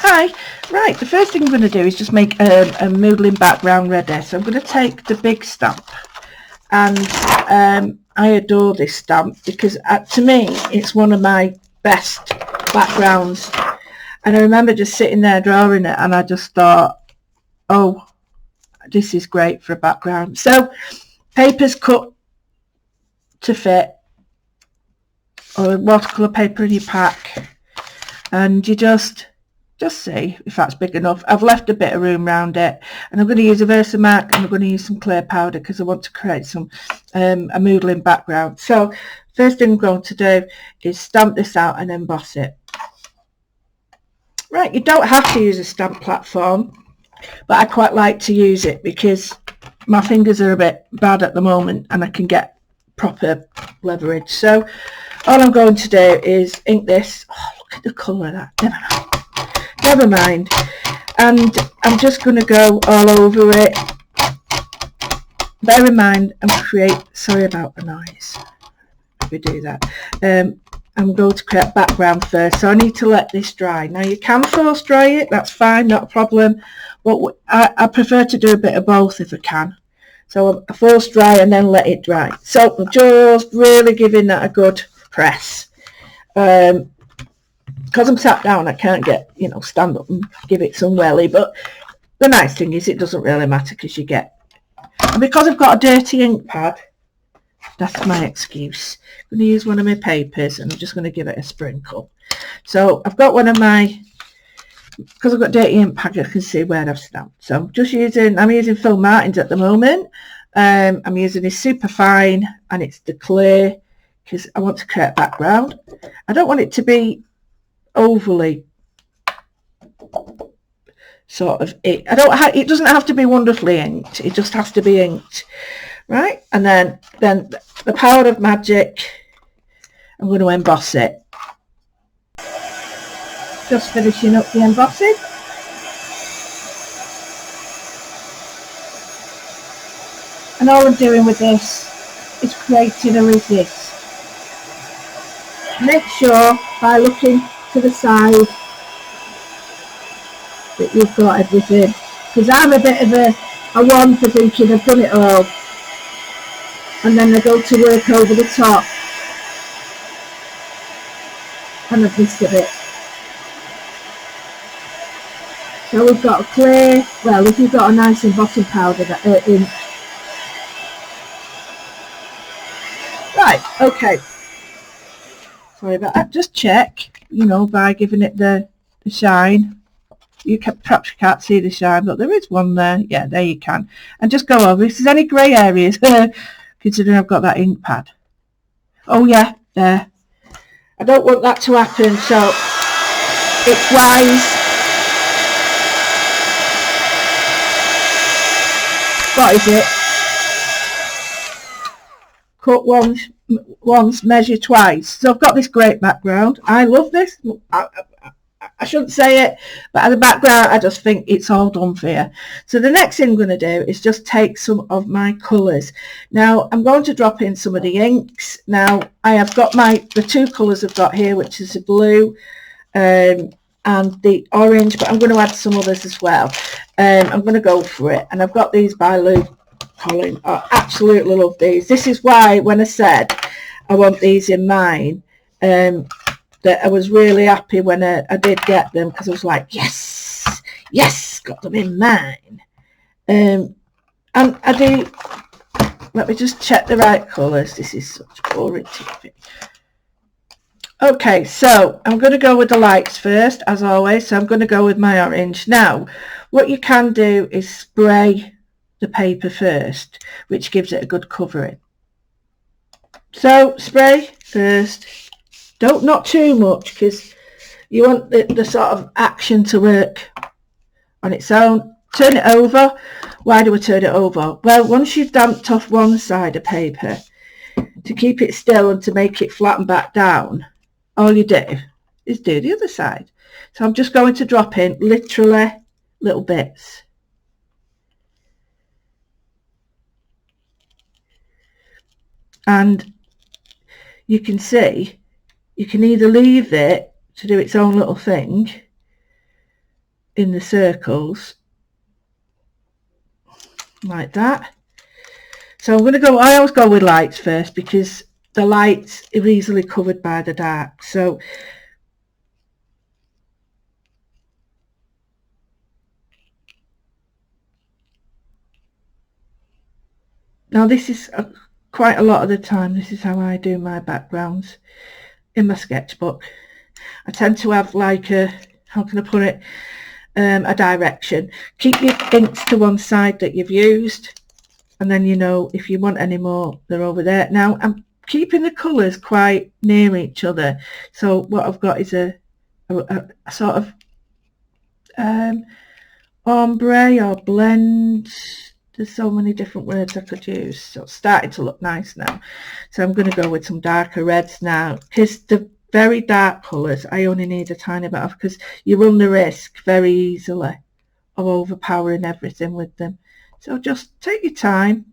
Hi. Right, the first thing I'm going to do is just make a Moodling background ready. So I'm going to take the big stamp, and I adore this stamp because to me it's one of my best backgrounds. And I remember just sitting there drawing it, and I just thought, oh, this is great for a background. So paper's cut to fit, or watercolour paper in your pack, and you just see if that's big enough. I've left a bit of room around it, and I'm going to use a Versamark, and I'm going to use some clear powder because I want to create some a moodling background. So first thing I'm going to do is stamp this out and emboss it. Right, you don't have to use a stamp platform, but I quite like to use it because my fingers are a bit bad at the moment and I can get proper leverage. So all I'm going to do is ink this. Oh, look at the colour of that. Never mind. And I'm just going to go all over it. Bear in mind, sorry about the noise. If we do that. I'm going to create background first, so I need to let this dry. Now you can force dry it, that's fine, not a problem. But I prefer to do a bit of both if I can. So I force dry and then let it dry. So I'm just really giving that a good press. Because I'm sat down, I can't get, stand up and give it some welly. But the nice thing is it doesn't really matter because you get. And because I've got a dirty ink pad, that's my excuse. I'm going to use one of my papers and I'm just going to give it a sprinkle. So I've got one of my, because I've got dirty ink pad, I can see where I've stamped. So I'm using Phil Martin's at the moment. I'm using this super fine, and it's the clear because I want to create a background. I don't want it to be overly sort of it doesn't have to be wonderfully inked, it just has to be inked, right? And then the power of magic, I'm going to emboss it. Just finishing up the embossing. And all I'm doing with this is creating a resist. Make sure by looking to the side that you've got everything, because I'm a bit of a one for thinking I've done it all and then I go to work over the top and I've missed a bit. So we've got a clear, well, if you've got a nice embossing powder that ink. Right, okay, sorry about that. Just check, by giving it the shine. Perhaps you can't see the shine, but there is one there. Yeah, there you can. And just go over if there's any grey areas, considering I've got that ink pad. Oh yeah, there. I don't want that to happen, so it's wise. What is it? Cut once, measure twice. So I've got this great background. I love this. I shouldn't say it, but as a background, I just think it's all done for you. So the next thing I'm going to do is just take some of my colours. Now, I'm going to drop in some of the inks. Now, I have got the two colours I've got here, which is the blue and the orange, but I'm going to add some others as well. I'm going to go for it. And I've got these by Lou Collin. I absolutely love these. This is why when I said I want these in mine, that I was really happy when I did get them, because I was like, yes, got them in mine. And I do, let me just check the right colours. This is such boring TV. Okay, so I'm going to go with the lights first, as always. So I'm going to go with my orange. Now, what you can do is spray the paper first, which gives it a good covering. So spray first. Not too much, because you want the sort of action to work on its own. Turn it over. Why do I turn it over? Well, once you've damped off one side of paper, to keep it still and to make it flatten back down, all you do is do the other side. So I'm just going to drop in literally little bits. And you can see, you can either leave it to do its own little thing, in the circles like that. So I'm going to go, I always go with lights first because the lights are easily covered by the dark. So now this is quite a lot of the time, this is how I do my backgrounds in my sketchbook. I tend to have like a, how can I put it, a direction. Keep your inks to one side that you've used, and then you know if you want any more, they're over there. Now I'm keeping the colours quite near each other, so what I've got is a sort of ombre or blend. There's so many different words I could use, so it's starting to look nice now. So I'm going to go with some darker reds now, because the very dark colours I only need a tiny bit of, because you run the risk very easily of overpowering everything with them. So just take your time.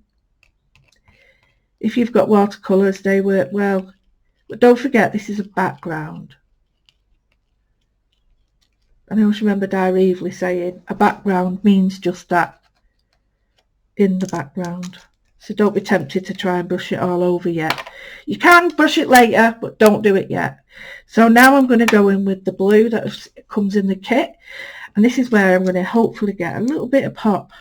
If you've got watercolours, they work well, but don't forget this is a background. And I always remember Diary Evelyn saying a background means just that, in the background. So don't be tempted to try and brush it all over yet. You can brush it later, but don't do it yet. So now I'm going to go in with the blue that comes in the kit, and this is where I'm going to hopefully get a little bit of pop.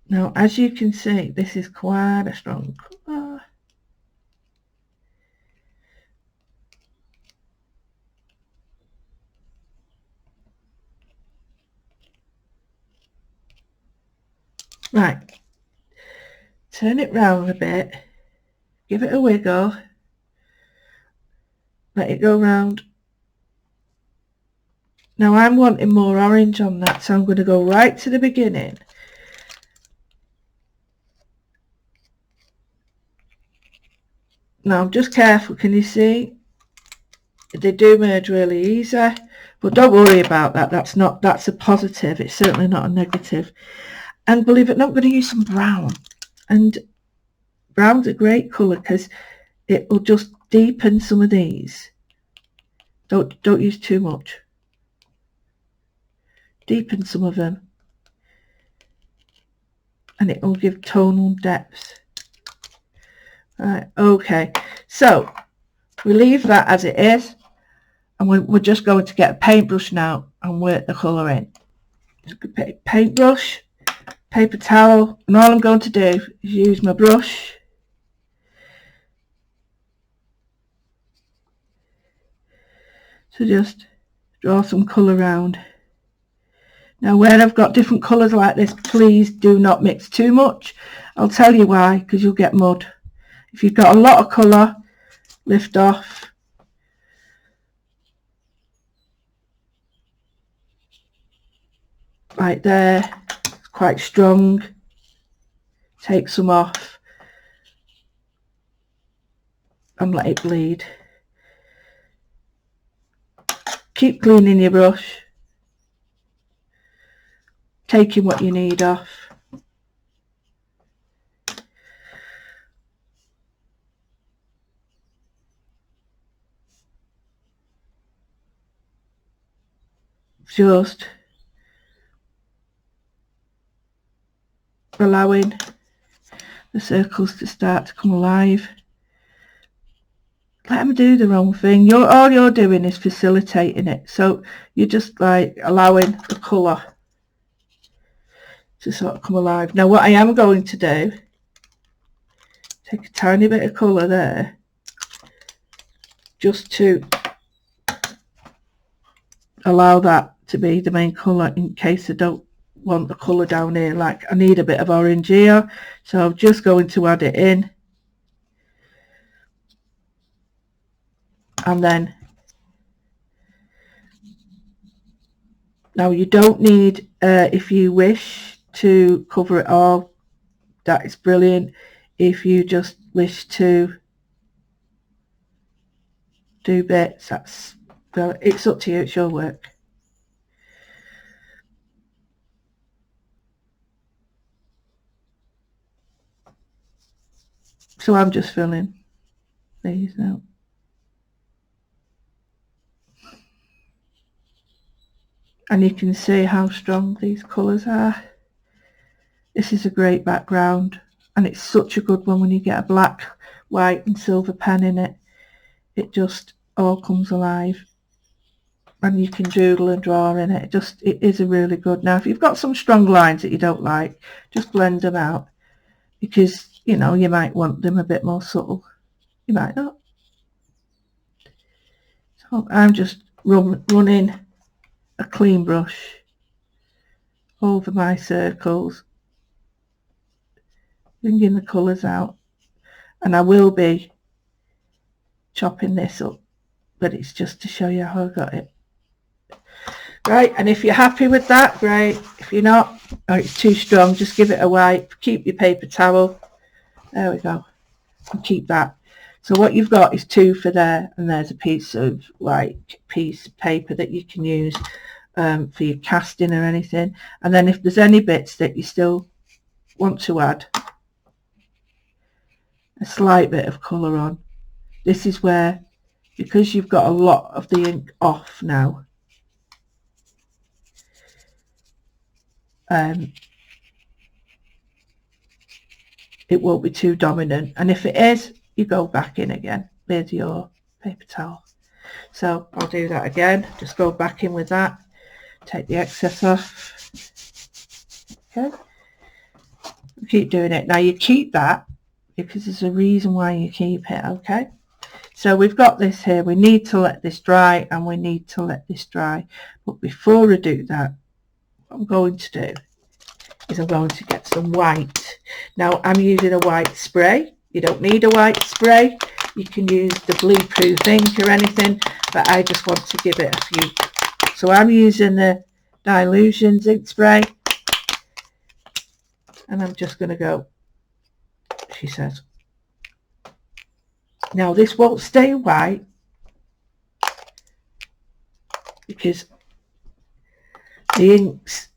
Now as you can see, this is quite a strong colour. Right, turn it round a bit, give it a wiggle, let it go round. Now I'm wanting more orange on that, so I'm going to go right to the beginning. Now I'm just careful, can you see? They do merge really easy, but don't worry about that. That's a positive. It's certainly not a negative. And believe it or not, I'm going to use some brown. And brown's a great colour because it will just deepen some of these. Don't use too much. Deepen some of them, and it will give tonal depth. Right, okay. So we leave that as it is, and we're just going to get a paintbrush now and work the colour in. Paintbrush, paper towel, and all I'm going to do is use my brush to just draw some colour around. Now where I've got different colours like this, please do not mix too much. I'll tell you why, because you'll get mud. If you've got a lot of colour, lift off. Right there, it's quite strong. Take some off and let it bleed. Keep cleaning your brush, taking what you need off. Just allowing the circles to start to come alive. Let them do their own thing. All you're doing is facilitating it. So you're just like allowing the colour to sort of come alive. Now what I am going to do, take a tiny bit of colour there, just to allow that to be the main colour in case I don't want the colour down here. Like I need a bit of orange here, so I'm just going to add it in. And then now you don't need, if you wish to cover it all, that is brilliant. If you just wish to do bits, that's, well, it's up to you, it's your work. So I'm just filling these now. and you can see how strong these colours are. This is a great background, and it's such a good one when you get a black, white and silver pen in it. It just all comes alive, and you can doodle and draw in it. It is a really good. Now if you've got some strong lines that you don't like, just blend them out, because you know you might want them a bit more subtle, you might not. So I'm just running a clean brush over my circles, bringing the colours out, and I will be chopping this up, but it's just to show you how I got it. Right, and if you're happy with that, great. If you're not, or it's too strong, just give it a wipe, keep your paper towel, there we go, and keep that. So what you've got is 2 for there, and there's a piece of piece of paper that you can use for your casting or anything. And then if there's any bits that you still want to add a slight bit of colour on, this is where, because you've got a lot of the ink off now, it won't be too dominant, and if it is, you go back in again with your paper towel. So I'll do that again, just go back in with that, take the excess off. Okay, keep doing it. Now you keep that because there's a reason why you keep it. Okay, so we've got this here, we need to let this dry, and we need to let this dry, but before I do that, what I'm going to do is I'm going to get some white. Now I'm using a white spray. You don't need a white spray, you can use the blue proof ink or anything, but I just want to give it a few. So I'm using the Dilution Zinc spray, and I'm just going to go, she says. Now this won't stay white because the inks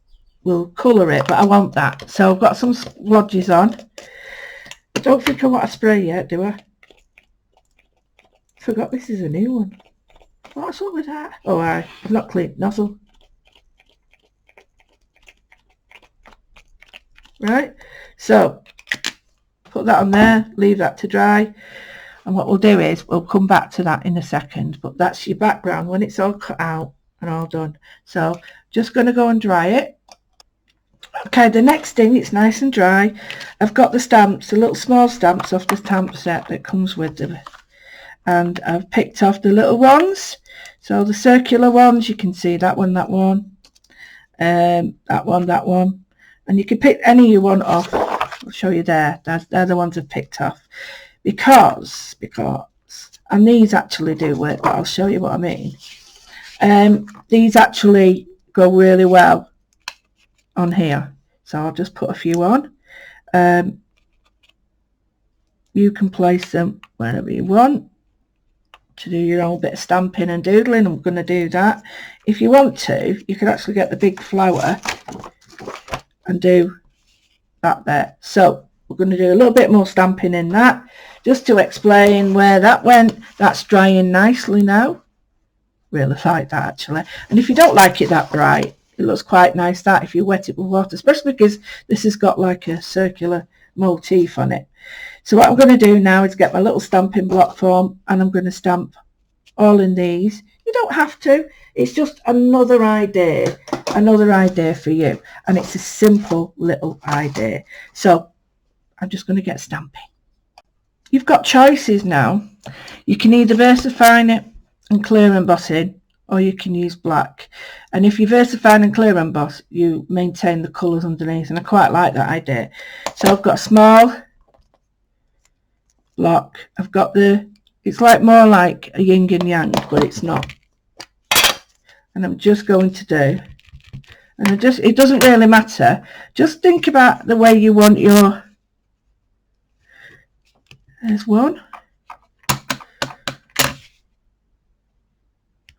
will colour it, but I want that. So I've got some splodges on. I don't think I want a spray yet, do I? Forgot this is a new one. What's up with that? Oh, I've not cleaned nozzle. Right, so put that on there, leave that to dry, and what we'll do is we'll come back to that in a second, but that's your background when it's all cut out and all done. So just going to go and dry it. Okay, the next thing, it's nice and dry. I've got the stamps, the little small stamps off the stamp set that comes with them, and I've picked off the little ones. So the circular ones, you can see that one, that one, that one, and you can pick any you want off. I'll show you there. They're the ones I've picked off because, and these actually do work, but I'll show you what I mean. These actually go really well on here, so I'll just put a few on. You can place them wherever you want to do your own bit of stamping and doodling. I'm going to do that. If you want to, you can actually get the big flower and do that bit. So we're going to do a little bit more stamping in that, just to explain where that went. That's drying nicely now. Really like that actually. And if you don't like it that bright, it looks quite nice that if you wet it with water, especially because this has got like a circular motif on it. So what I'm going to do now is get my little stamping block form, and I'm going to stamp all in these. You don't have to, it's just another idea for you, and it's a simple little idea. So I'm just going to get stamping. You've got choices now. You can either versify it and clear embossing, or you can use black. And if you versify and clear emboss, you maintain the colours underneath, and I quite like that idea. So I've got a small block. I've got it's like more like a yin and yang, but it's not. And I'm just going to do, and it doesn't really matter. Just think about the way you want your, there's one.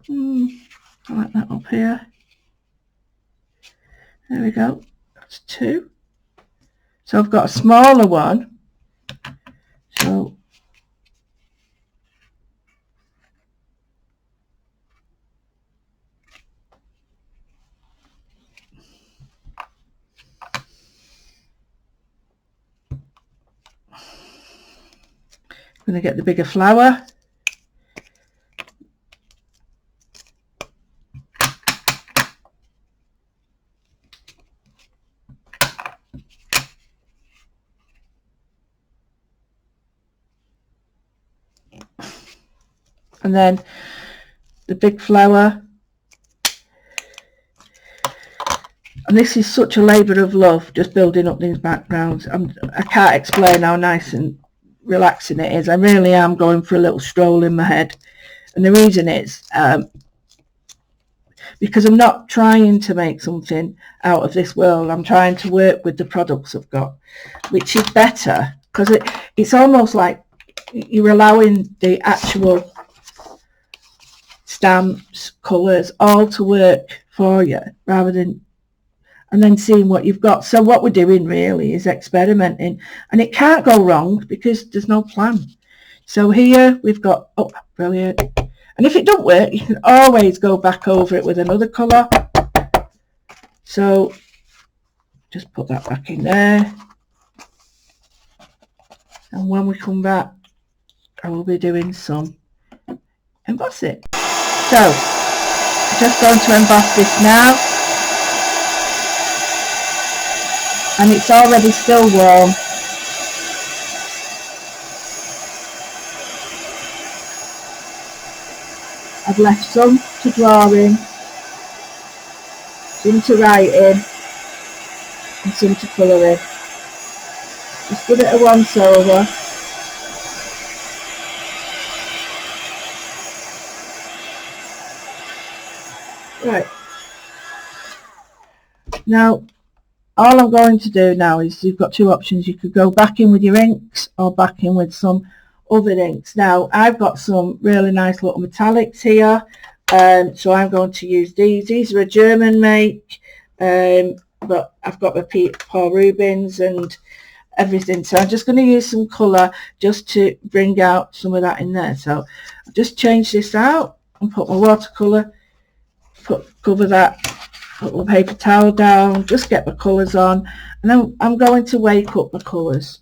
I like that up here. There we go. That's 2. So I've got a smaller one. So I'm going to get the bigger flower. And then the big flower. And this is such a labour of love, just building up these backgrounds. I can't explain how nice and relaxing it is. I really am going for a little stroll in my head. And the reason is because I'm not trying to make something out of this world. I'm trying to work with the products I've got, which is better, because it's almost like you're allowing the actual stamps, colours, all to work for you, rather than and then seeing what you've got. So what we're doing really is experimenting, and it can't go wrong because there's no plan. So here we've got, oh, brilliant. And if it don't work, you can always go back over it with another colour. So just put that back in there. And when we come back, I will be doing some embossing. So I'm just going to emboss this now. And it's already still warm. I've left some to draw in, some to write in, and some to colour in. Just give it a once over. Right. Now, all I'm going to do now is, you've got two options. You could go back in with your inks or back in with some other inks. Now, I've got some really nice little metallics here, so I'm going to use these. These are a German make, but I've got my Paul Rubens and everything. So I'm just going to use some colour just to bring out some of that in there. So I'll just change this out and put my watercolour, cover that, put my paper towel down, just get my colours on, and then I'm going to wake up my colours.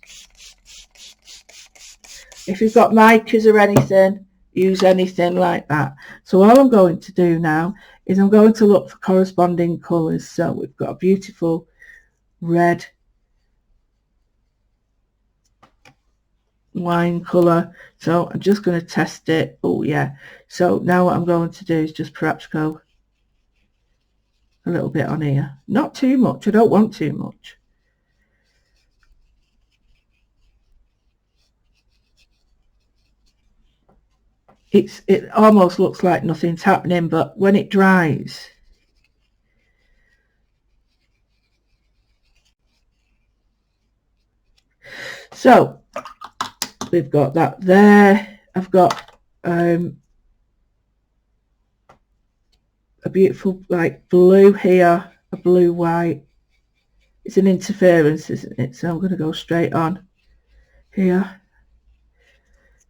If you've got micas or anything, use anything like that. So all I'm going to do now is I'm going to look for corresponding colours. So we've got a beautiful red wine colour, so I'm just going to test it. Oh yeah. So now what I'm going to do is just perhaps go a little bit on here, not too much. I don't want too much. It almost looks like nothing's happening, but when it dries, so we've got that there. I've got a beautiful like blue here, a blue white. It's an interference, isn't it? So I'm going to go straight on here,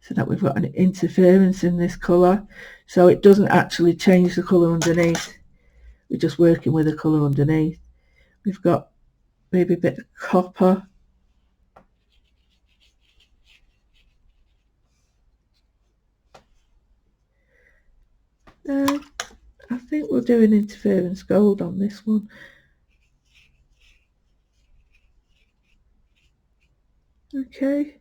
so that we've got an interference in this colour, so it doesn't actually change the colour underneath. We're just working with the colour underneath. We've got maybe a bit of copper. I think we'll do an interference gold on this one. Okay.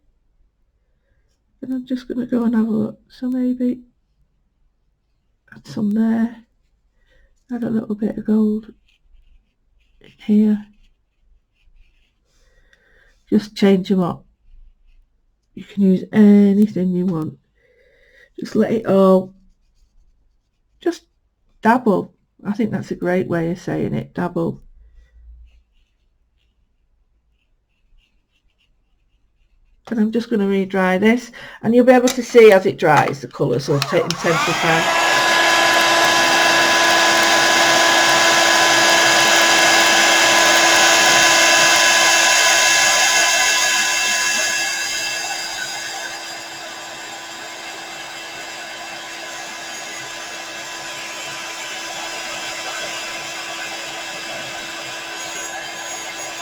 And I'm just going to go and have a look. So maybe add some there. Add a little bit of gold in here. Just change them up. You can use anything you want. Just let it all, just dabble. I think that's a great way of saying it, dabble. And I'm just going to re-dry this, and you'll be able to see as it dries the colours will intensify.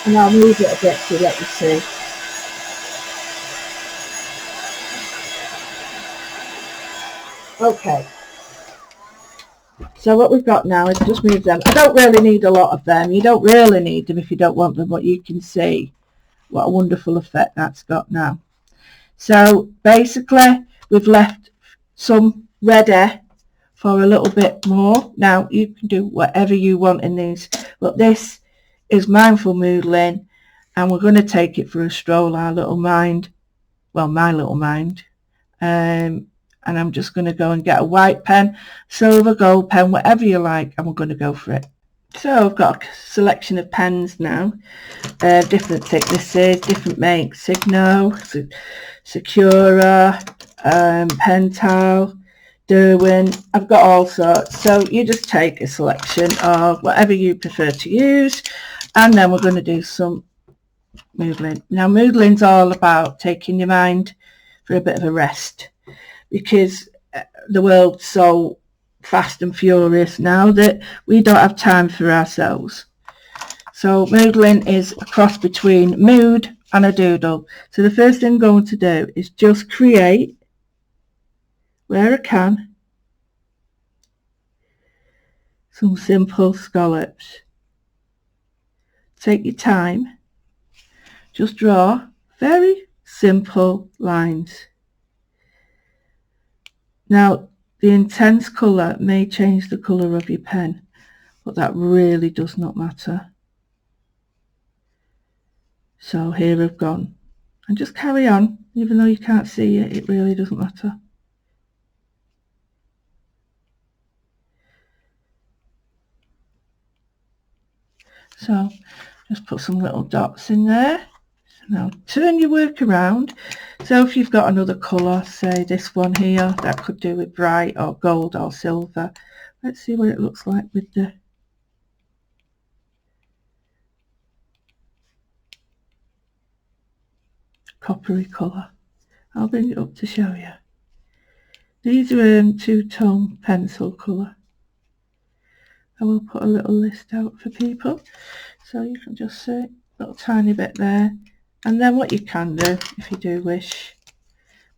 And I'll move it a bit to let you see. Okay, so what we've got now is just move them. I don't really need a lot of them. You don't really need them if you don't want them, but you can see what a wonderful effect that's got now. So basically we've left some ready for a little bit more. Now you can do whatever you want in these, but this is Mindful Moodling, and we're going to take it for a stroll, our little mind, well, my little mind. And I'm just going to go and get a white pen, silver, gold pen, whatever you like, and we're going to go for it. So I've got a selection of pens now, different thicknesses, different makes, Signo, Secura, Pental, Derwin. I've got all sorts. So you just take a selection of whatever you prefer to use, and then we're going to do some moodling. Now moodling's all about taking your mind for a bit of a rest, because the world's so fast and furious now that we don't have time for ourselves. So moodling is a cross between mood and a doodle. So the first thing I'm going to do is just create, where I can, some simple scallops. Take your time, just draw very simple lines. Now the intense colour may change the colour of your pen, but that really does not matter. So here I've gone, and just carry on, even though you can't see it, it really doesn't matter. So just put some little dots in there. So now turn your work around. So if you've got another colour, say this one here, that could do with bright or gold or silver. Let's see what it looks like with the coppery colour. I'll bring it up to show you. These are two-tone pencil colour. I will put a little list out for people, so you can just see a little tiny bit there. And then what you can do, if you do wish,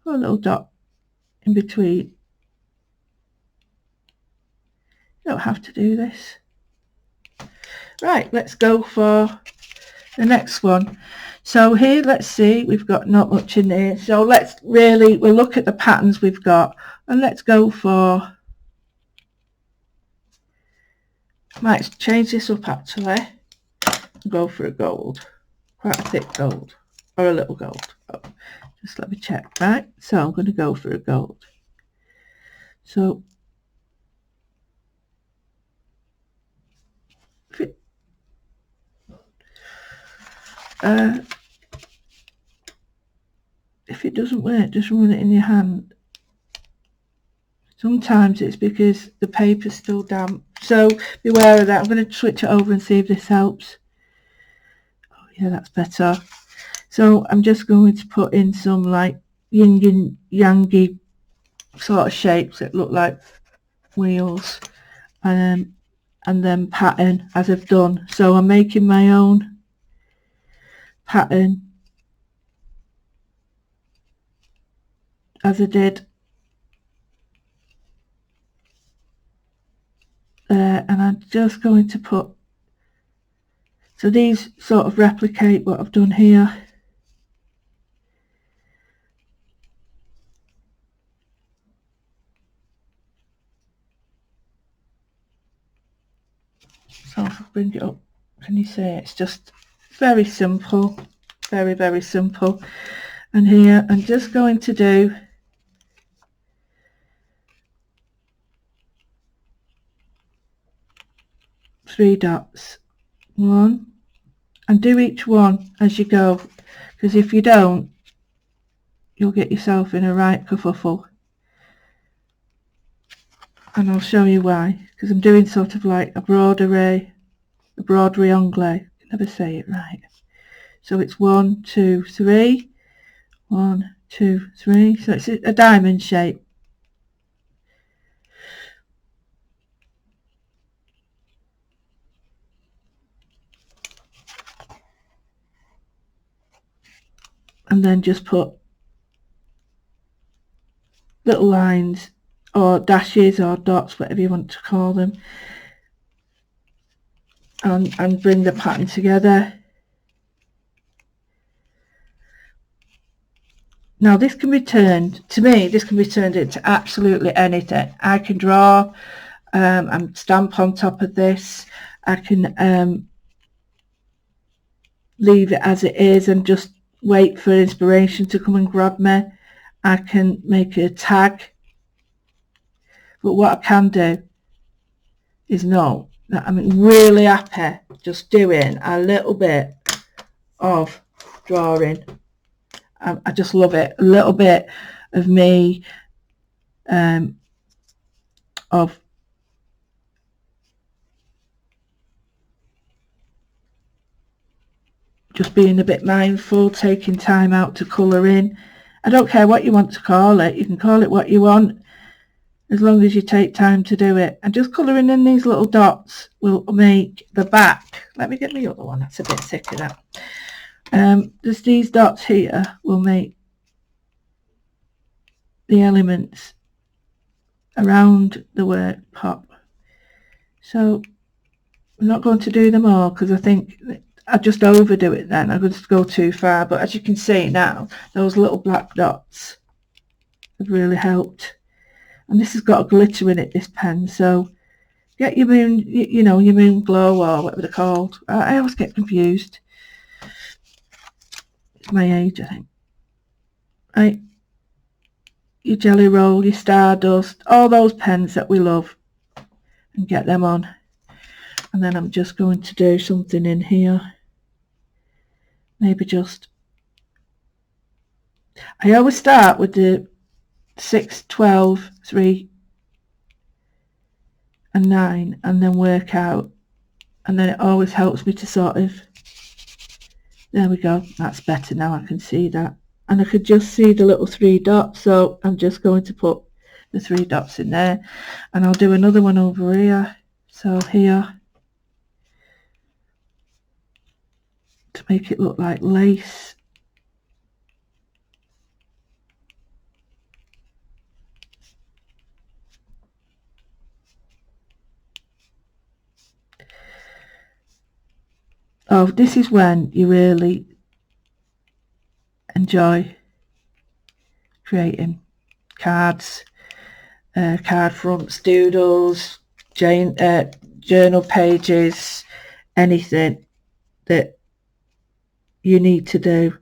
put a little dot in between. You don't have to do this. Right, let's go for the next one. So here, let's see, we've got not much in here. So we'll look at the patterns we've got, and let's go for, might change this up actually, and go for a gold, quite a thick gold, or a little gold. Oh, just let me check. Right, so I'm going to go for a gold. So if it doesn't work, just run it in your hand. Sometimes it's because the paper's still damp, so beware of that. I'm going to switch it over and see if this helps. Oh yeah, that's better. So I'm just going to put in some like yin and yangy sort of shapes that look like wheels, and then pattern as I've done. So I'm making my own pattern as I did there, and I'm just going to put, so these sort of replicate what I've done here. So if I bring it up, can you see it's just very simple, very, very simple. And here I'm just going to do three dots, one, and do each one as you go, because if you don't, you'll get yourself in a right kerfuffle. And I'll show you why, because I'm doing sort of like a broderie anglais. I can never say it right. So it's 1, 2, 3, 1, 2, 3. So it's a diamond shape. And then just put little lines or dashes or dots, whatever you want to call them, and bring the pattern together. Now this can be turned, to me, this can be turned into absolutely anything. I can draw and stamp on top of this. I can leave it as it is and just wait for inspiration to come and grab me. I can make a tag. But what I can do is know that I'm really happy just doing a little bit of drawing. I just love it. A little bit of me, of just being a bit mindful, taking time out to colour in. I don't care what you want to call it. You can call it what you want, as long as you take time to do it. And just colouring in these little dots will make the back. Let me get the other one. That's a bit thicker now. Just these dots here will make the elements around the work pop. So I'm not going to do them all because I think I just overdo it then. I just go too far. But as you can see now, those little black dots have really helped. And this has got a glitter in it, this pen. So get your moon, you know, your moon glow or whatever they're called. I always get confused. It's my age, I think. Right. Your Jelly Roll, your Stardust, all those pens that we love, and get them on. And then I'm just going to do something in here. Maybe just, I always start with the 6, 12, 3 and 9 and then work out, and then it always helps me to sort of, there we go, that's better now. I can see that, and I could just see the little 3 dots, so I'm just going to put the 3 dots in there, and I'll do another one over here, so here, to make it look like lace. Oh, this is when you really enjoy creating cards, card fronts, doodles, journal pages, anything that you need to do.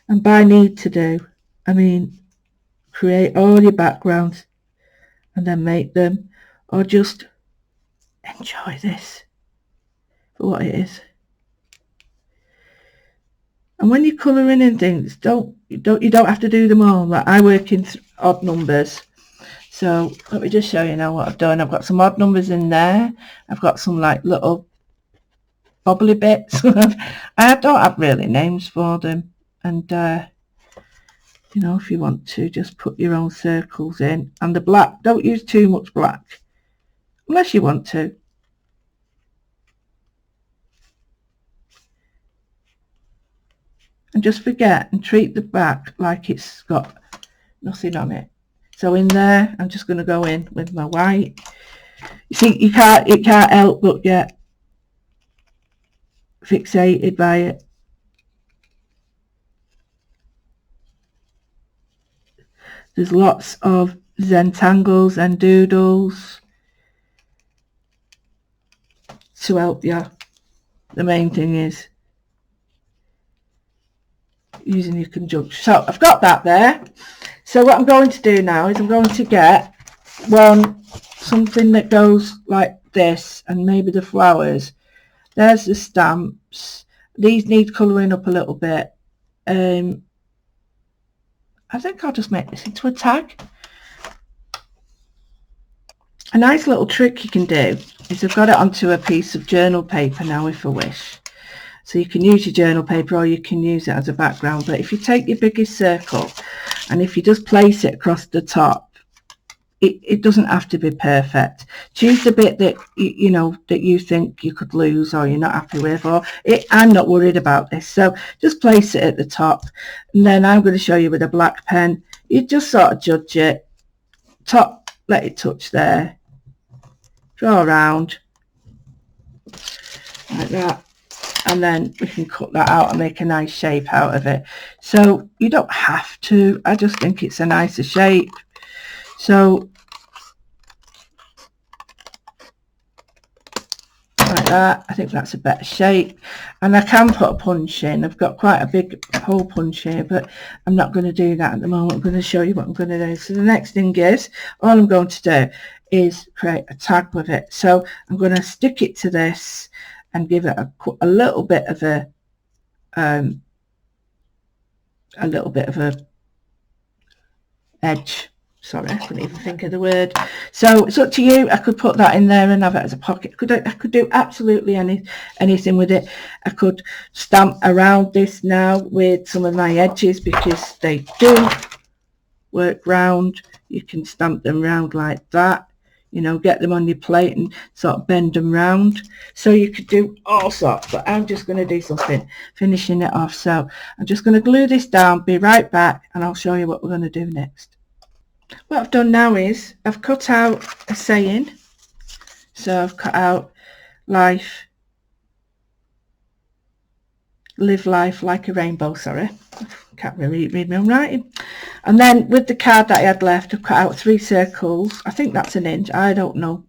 And by need to do, I mean create all your backgrounds and then make them, or just enjoy this for what it is. And when you're colouring in things, you don't have to do them all. Like I work in odd numbers, so let me just show you now what I've done. I've got some odd numbers in there. I've got some like little bobbly bits. I don't have really names for them, and you know, if you want to just put your own circles in. And the black, don't use too much black unless you want to. And just forget and treat the back like it's got nothing on it. So in there, I'm just going to go in with my white. You see, it can't help but get fixated by it. There's lots of Zentangles and doodles to help you. The main thing is using your conjunction. So I've got that there. So what I'm going to do now is I'm going to get something that goes like this, and maybe the flowers. There's the stamps. These need colouring up a little bit. I think I'll just make this into a tag. A nice little trick you can do is I've got it onto a piece of journal paper now, if I wish. So you can use your journal paper or you can use it as a background. But if you take your biggest circle and if you just place it across the top, it doesn't have to be perfect. Choose the bit that you know that you think you could lose or you're not happy with, or I'm not worried about this. So just place it at the top, and then I'm going to show you with a black pen. You just sort of judge it. Top let it touch there, draw around like that, and then we can cut that out and make a nice shape out of it. So you don't have to, I just think it's a nicer shape. So like that, I think that's a better shape, and I can put a punch in. I've got quite a big hole punch here, but I'm not going to do that at the moment. I'm going to show you what I'm going to do. So the next thing is, all I'm going to do is create a tag with it. So I'm going to stick it to this and give it a little bit of a edge. Sorry, I couldn't even think of the word. So it's up to you. I could put that in there and have it as a pocket. I could do absolutely anything with it. I could stamp around this now with some of my edges because they do work round. You can stamp them round like that. You know, get them on your plate and sort of bend them round. So you could do all sorts, but I'm just going to do something, finishing it off. So I'm just going to glue this down, be right back, and I'll show you what we're going to do next. What I've done now is I've cut out a saying. So I've cut out live life like a rainbow. Sorry, can't really read my own writing. And then with the card that I had left, I've cut out 3 circles. I think that's an inch. I don't know.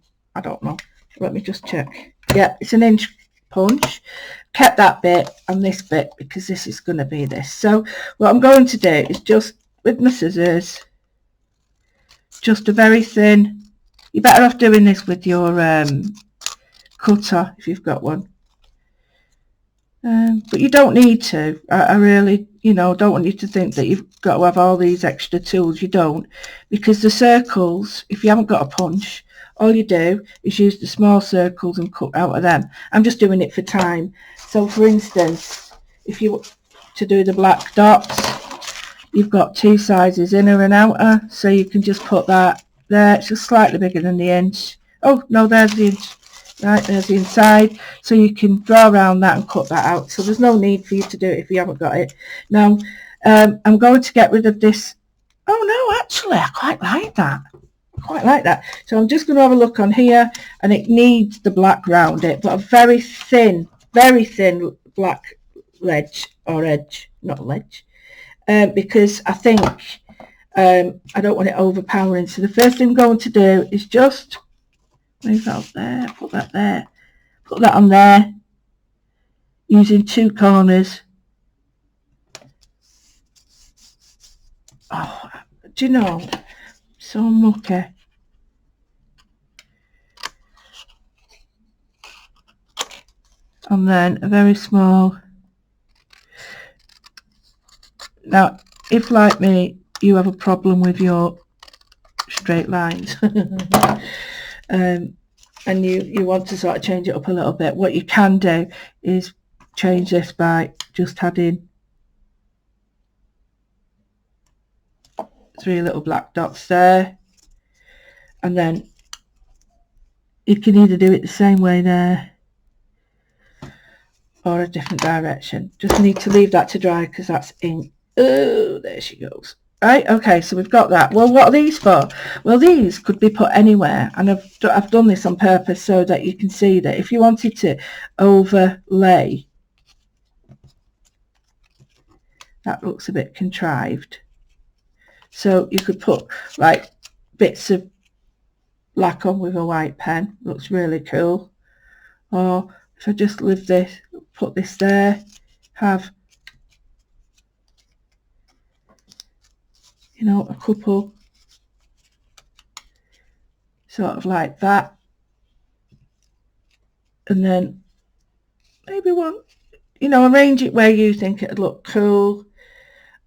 Let me just check. Yeah, it's an inch punch. Kept that bit and this bit because this is going to be this. So what I'm going to do is just with my scissors, just a very thin, you're better off doing this with your cutter if you've got one, but you don't need to. I really, don't want you to think that you've got to have all these extra tools. You don't, because the circles, if you haven't got a punch, all you do is use the small circles and cut out of them. I'm just doing it for time. So for instance, if you to do the black dots, you've got 2 sizes, inner and outer, so you can just put that there. It's just slightly bigger than the inch. Oh no, there's the inch. Right, there's the inside, so you can draw around that and cut that out. So there's no need for you to do it if you haven't got it. Now I'm going to get rid of this. Oh no, actually I quite like that. So I'm just going to have a look on here, and it needs the black round it, but a very thin black ledge, or edge, not ledge, because I think I don't want it overpowering. So the first thing I'm going to do is just move that up there, put that there, put that on there, using 2 corners. Oh, do you know, so mucky. And then a very small. Now, if like me, you have a problem with your straight lines, and you want to sort of change it up a little bit, what you can do is change this by just adding 3 little black dots there, and then you can either do it the same way there or a different direction. Just need to leave that to dry because that's ink. Oh, there she goes. Right, okay, so we've got that. Well, what are these for? Well, these could be put anywhere, and I've done this on purpose so that you can see that if you wanted to overlay, that looks a bit contrived. So you could put like bits of black on with a white pen. Looks really cool. Or if I just leave this, put this there, have, a couple sort of like that, and then maybe one, arrange it where you think it'd look cool.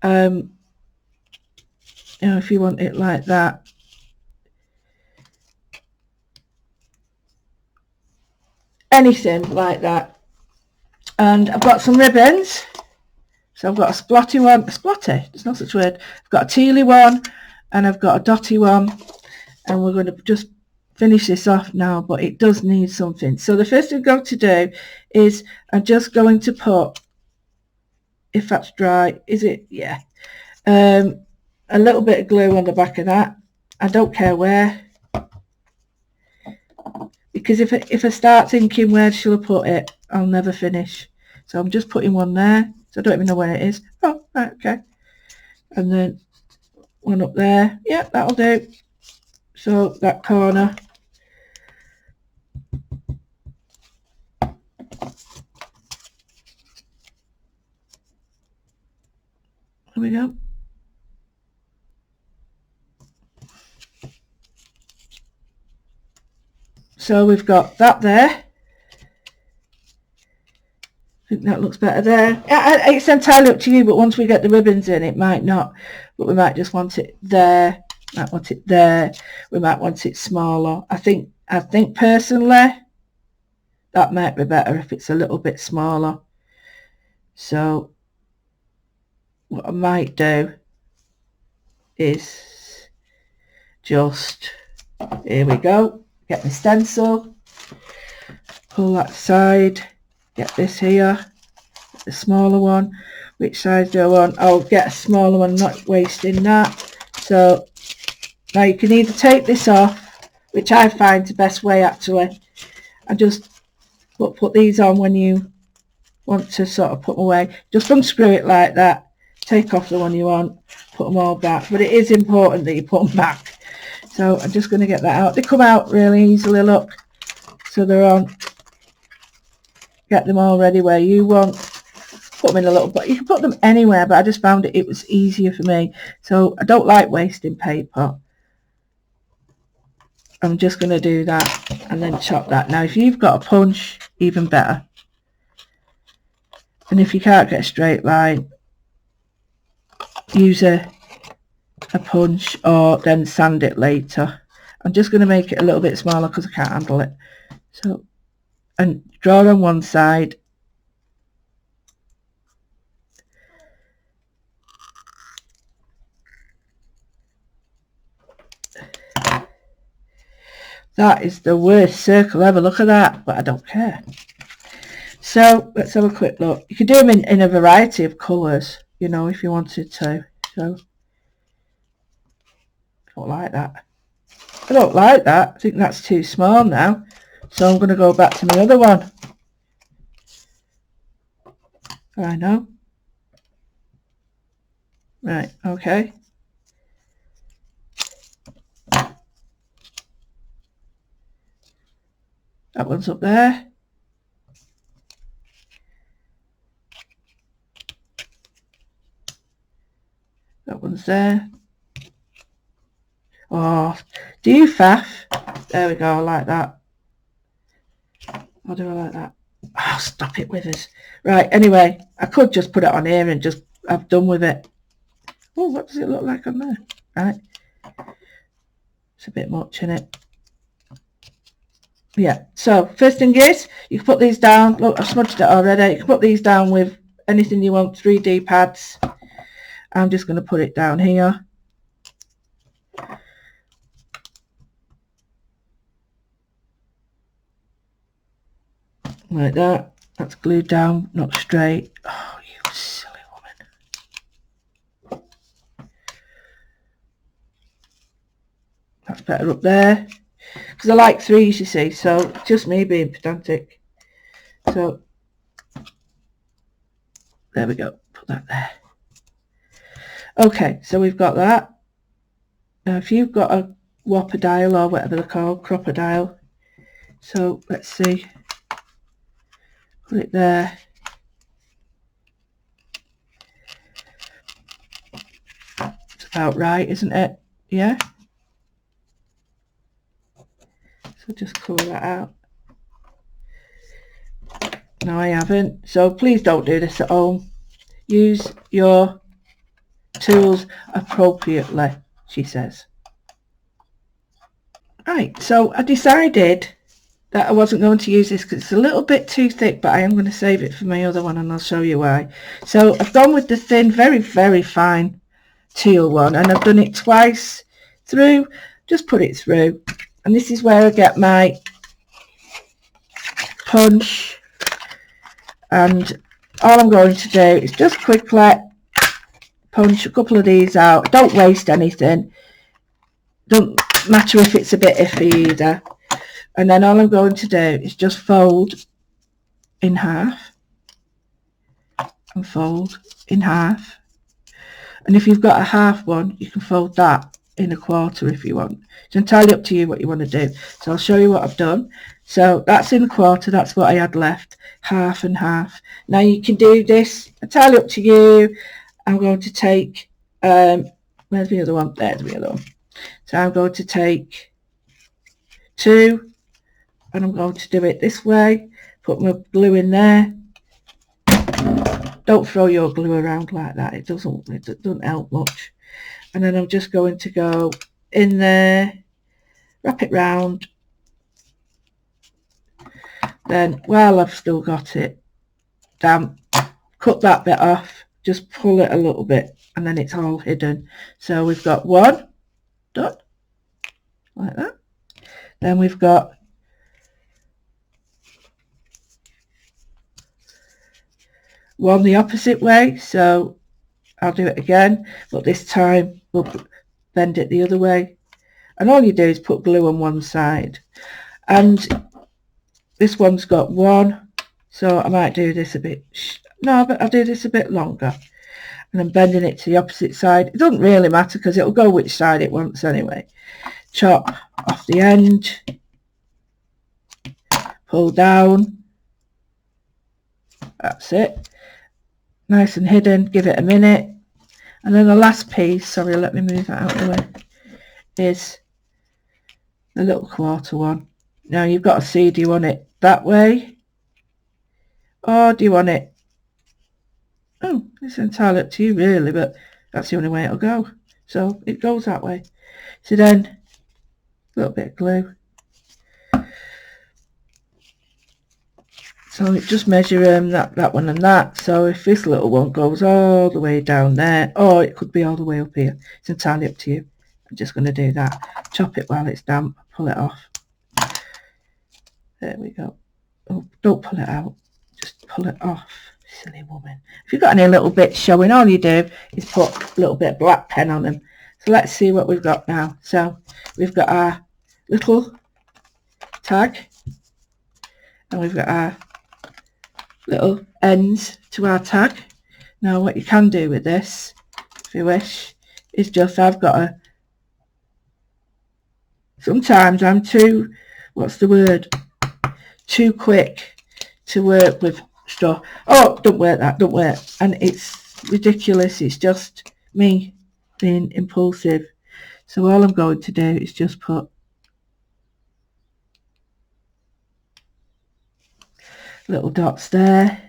If you want it like that, anything like that. And I've got some ribbons. So I've got a splotty one, there's no such word. I've got a tealy one, and I've got a dotty one, and we're going to just finish this off now, but it does need something. So the first thing I'm going to do is I'm just going to put, if that's dry, is it? Yeah. A little bit of glue on the back of that. I don't care where. because if I start thinking where shall I put it, I'll never finish. So I'm just putting one there, so I don't even know where it is. Oh, right, okay. And then one up there. Yeah, that'll do. So that corner. There we go. So we've got that there. I think that looks better there. It's entirely up to you, but once we get the ribbons in, it might not. But we might just want it there. Might want it there. We might want it smaller. I think personally that might be better if it's a little bit smaller. So what I might do is just, here we go, get my stencil, pull that side, get this here, the smaller one. Which side do I want? I'll get a smaller one, not wasting that. So now you can either take this off, which I find the best way actually, and just put these on when you want to sort of put them away. Just unscrew it like that, take off the one you want, put them all back. But it is important that you put them back. So I'm just going to get that out. They come out really easily, look. So they're on. Get them all ready where you want. Put them in a little bit. You can put them anywhere, but I just found it was easier for me. So I don't like wasting paper. I'm just going to do that and then chop that. Now if you've got a punch, even better. And if you can't get a straight line, use a punch or then sand it later. I'm just going to make it a little bit smaller because I can't handle it. So, and draw on one side. That is the worst circle ever. Look at that, but I don't care. So let's have a quick look. You could do them in a variety of colours, you know, if you wanted to. So I don't like that. I don't like that. I think that's too small now. So I'm going to go back to my other one. I know. Right, okay. That one's up there. That one's there. Oh, do you faff? There we go, I like that. How do I like that? Oh, stop it, Withers. Right, anyway, I could just put it on here and just have done with it. Oh, what does it look like on there? Right. It's a bit much, isn't it? Yeah, so first thing is, you can put these down. Look, I've smudged it already. You can put these down with anything you want, 3D pads. I'm just going to put it down here. Like that. That's glued down, not straight. Oh, you silly woman. That's better up there. Because I like threes, you see, so just me being pedantic. So there we go, put that there. Okay, so we've got that. Now if you've got a whopper dial or whatever they're called, crocodile, so let's see, put it there. It's about right, isn't it? Yeah. So just colour that out. No, I haven't. So please don't do this at home. Use your tools appropriately, she says. Right, so I decided that I wasn't going to use this because it's a little bit too thick, but I am going to save it for my other one and I'll show you why. So I've gone with the thin, very, very fine teal one, and I've done it twice through. Just put it through. And this is where I get my punch, and all I'm going to do is just quickly punch a couple of these out. Don't waste anything. Don't matter if it's a bit iffy either. And then all I'm going to do is just fold in half and fold in half. And if you've got a half one, you can fold that in a quarter if you want. It's entirely up to you what you want to do. So I'll show you what I've done. So that's in a quarter, that's what I had left, half and half. Now you can do this entirely up to you. I'm going to take, where's the other one? There's the other one. So I'm going to take 2, and I'm going to do it this way. Put my glue in there. Don't throw your glue around like that. It doesn't help much. And then I'm just going to go in there, wrap it round. Then, while I've still got it damp, cut that bit off. Just pull it a little bit, and then it's all hidden. So we've got one done, like that. Then we've got one the opposite way, so I'll do it again, but this time we'll bend it the other way. And all you do is put glue on one side. And this one's got 1, so I might do this a bit, no, but I'll do this a bit longer. And I'm bending it to the opposite side. It doesn't really matter because it'll go which side it wants anyway. Chop off the end, pull down, that's it. Nice and hidden, give it a minute. And then the last piece, sorry, let me move that out of the way, is the little quarter one. Now you've got to see, do you want it that way? Or do you want it, oh, it's entirely up to you really, but that's the only way it'll go. So it goes that way. So then, a little bit of glue. So it just measure that one and that. So if this little one goes all the way down there, or it could be all the way up here, it's entirely up to you. I'm just going to do that. Chop it while it's damp, pull it off. There we go. Oh, don't pull it out, just pull it off, silly woman. If you've got any little bits showing, all you do is put a little bit of black pen on them. So let's see what we've got now. So we've got our little tag, and we've got our little ends to our tag. Now what you can do with this, if you wish, is just, I've got a, sometimes I'm too, what's the word, too quick to work with stuff. Oh, don't wear that, don't wear it. And it's ridiculous, it's just me being impulsive. So all I'm going to do is just put little dots there.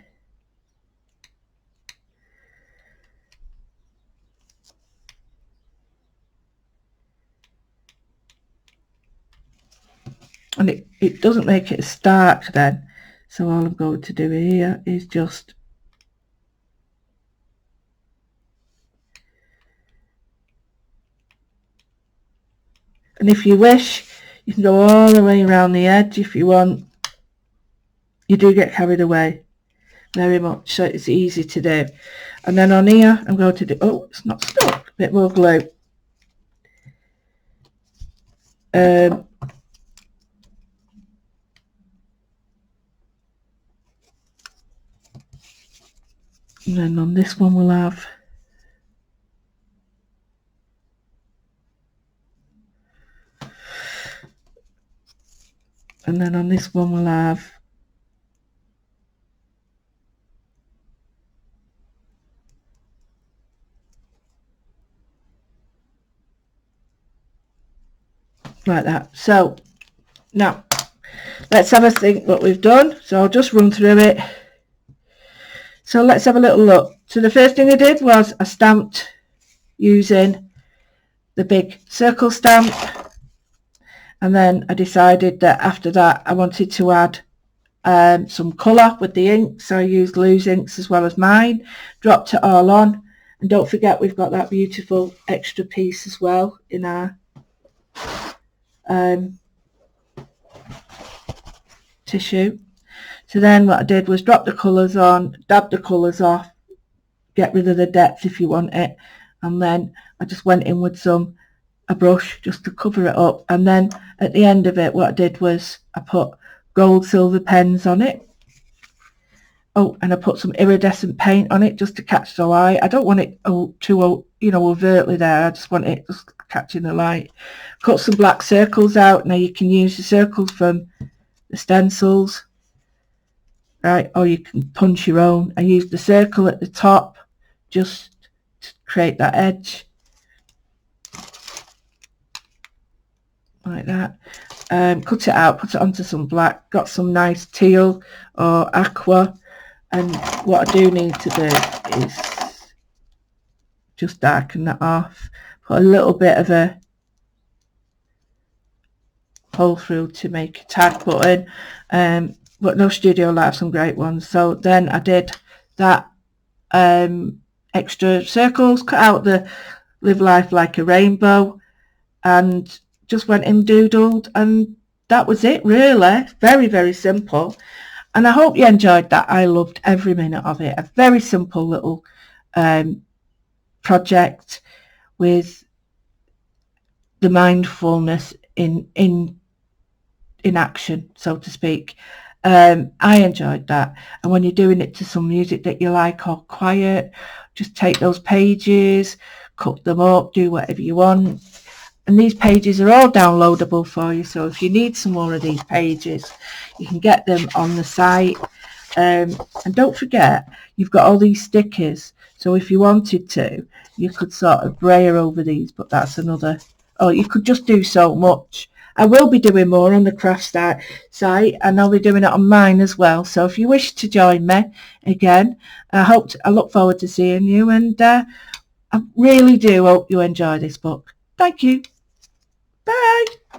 And it doesn't make it stark then. So all I'm going to do here is just and if you wish, you can go all the way around the edge if you want. You do get carried away very much, so it's easy to do. And then on here, I'm going to do, oh, it's not stuck, a bit more glue. And then on this one we'll have and then on this one we'll have like that. So now let's have a think what we've done. So I'll just run through it. So let's have a little look. So the first thing I did was I stamped using the big circle stamp, and then I decided that after that I wanted to add some colour with the ink, so I used loose inks as well as mine, dropped it all on, and don't forget we've got that beautiful extra piece as well in our tissue. So then what I did was drop the colours on, dab the colours off, get rid of the depth if you want it, and then I just went in with some a brush just to cover it up, and then at the end of it what I did was I put gold silver pens on it. Oh, and I put some iridescent paint on it just to catch the light. I don't want it too, you know, overtly there. I just want it just catching the light. Cut some black circles out. Now you can use the circles from the stencils, right, or you can punch your own. I used the circle at the top just to create that edge, like that. Cut it out, put it onto some black. Got some nice teal or aqua. And what I do need to do is just darken that off. Put a little bit of a hole through to make a tag button. But no Studio Live, some great ones. So then I did that extra circles, cut out the Live Life Like a Rainbow, and just went and doodled, and that was it really. Very, very simple. And I hope you enjoyed that. I loved every minute of it. A very simple little project with the mindfulness in action, so to speak. I enjoyed that. And when you're doing it to some music that you like or quiet, just take those pages, cut them up, do whatever you want. And these pages are all downloadable for you, so if you need some more of these pages, you can get them on the site. And don't forget, you've got all these stickers, so if you wanted to, you could sort of braille over these, but that's another, you could just do so much. I will be doing more on the craft site, and I'll be doing it on mine as well. So if you wish to join me again, I look forward to seeing you, and I really do hope you enjoy this book. Thank you. Bye.